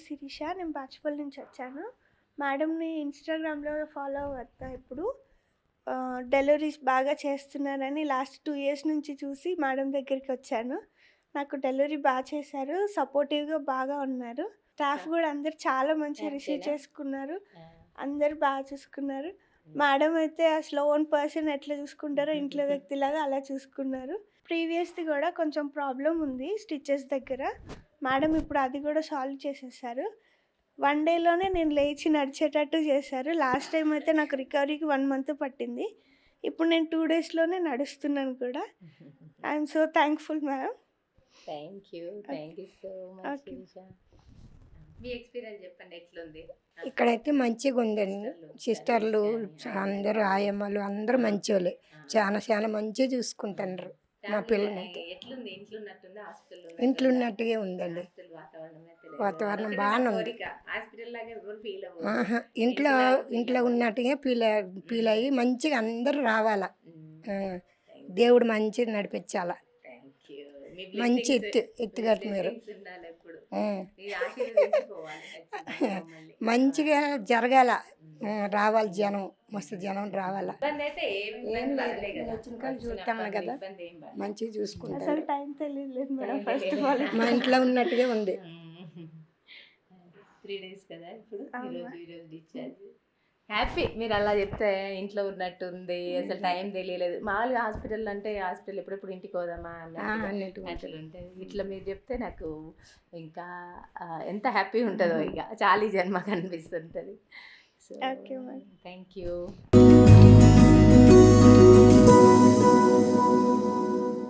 శిరీష. నేను బాచుపల్లి నుంచి వచ్చాను. మేడంని ఇన్‌స్టాగ్రామ్‌లో ఫాలో అవుతా ఇప్పుడు. డెలివరీస్ బాగా చేస్తున్నారని లాస్ట్ 2 ఇయర్స్ నుంచి చూసి మేడం దగ్గరికి వచ్చాను. నాకు డెలివరీ చేశారు. సపోర్టివ్‌గా బాగా ఉన్నారు. స్టాఫ్ కూడా అందరూ చాలా మంచిగా రిసీవ్ చేసుకున్నారు. అందరూ బాగా చూసుకున్నారు. మేడం అయితే అసలు ఓన్ పర్సన్ ఎట్లా చూసుకుంటారో ఇంట్లో వ్యక్తిలాగా అలా చూసుకున్నారు. ప్రీవియస్‌ది కూడా కొంచెం ప్రాబ్లమ్ ఉంది స్టిచెస్ దగ్గర. మేడం ఇప్పుడు అది కూడా సాల్వ్ చేసేసారు. 1 డేలోనే నేను లేచి నడిచేటట్టు చేశారు. లాస్ట్ టైం అయితే నాకు రికవరీకి 1 మంత్ పట్టింది. ఇప్పుడు నేను 2 డేస్‌లోనే నడుస్తున్నాను కూడా. I'm so thankful ma'am. Thank you so much okay. Shirisha. మీ ఎక్స్పీరియన్స్ చెప్పండి ఎట్లుంది? ఇక్కడైతే మంచిగా ఉందండి. సిస్టర్లు అందరూ ఆయమ్మలు అందరూ మంచోళ్ళే. చాలా మంచిగా చూసుకుంటాండ్రు మా పిల్లలైతే. ఎట్లుంది? ఇంట్లో ఉన్నట్టుందా? హాస్పిటల్ ఇంట్లో ఉన్నట్టుగా ఉందండి. వాతావరణం బాగానే ఉంది. హాస్పిటల్ లాగా ఎవరు ఫీల్ అవ్వరు. ఆహా, ఇంట్లో ఉన్నట్టుగా ఫీల్ అయ్యి మంచిగా అందరూ రావాలా. దేవుడు మంచిగా నడిపించాలా. Thank you. మంచి ఎత్తుగారు మీరు. ఉండాలి ఎప్పుడు. మీరు ఆశీర్వదించుకోవాలి ఖచ్చితంగా మమ్మల్ని. మంచిగా జరగాల. రావాలి జనం, మస్తు జనం రావాలా. ఇబ్బంది అయితే ఏం పడలే కదా. వచ్చిన కానీ చూస్తాను కదా, ఇబ్బంది ఏం పడలేదు. మంచిగా చూసుకుంటారు. అసలు టైం తెలియలేదు మేడం ఫస్ట్ ఆఫ్ ఆల్. మా ఇంట్లో ఉన్నట్టుగా ఉంది. 3 days కదా ఇప్పుడు. ఈరోజు డిశ్చార్జ్. హ్యాపీ. మీరు అలా చెప్తే ఇంట్లో ఉన్నట్టు ఉంది, అసలు టైం తెలియలేదు. మామూలుగా హాస్పిటల్ అంటే హాస్పిటల్ ఎప్పుడెప్పుడు ఇంటికి పోదామా అట్లా ఉంటుంది. ఇట్లా మీరు చెప్తే నాకు ఇంకా ఎంత హ్యాపీ ఉంటుందో ఇక చాలా జన్మకు అనిపిస్తుంటుంది. So okay ma'am. Thank you.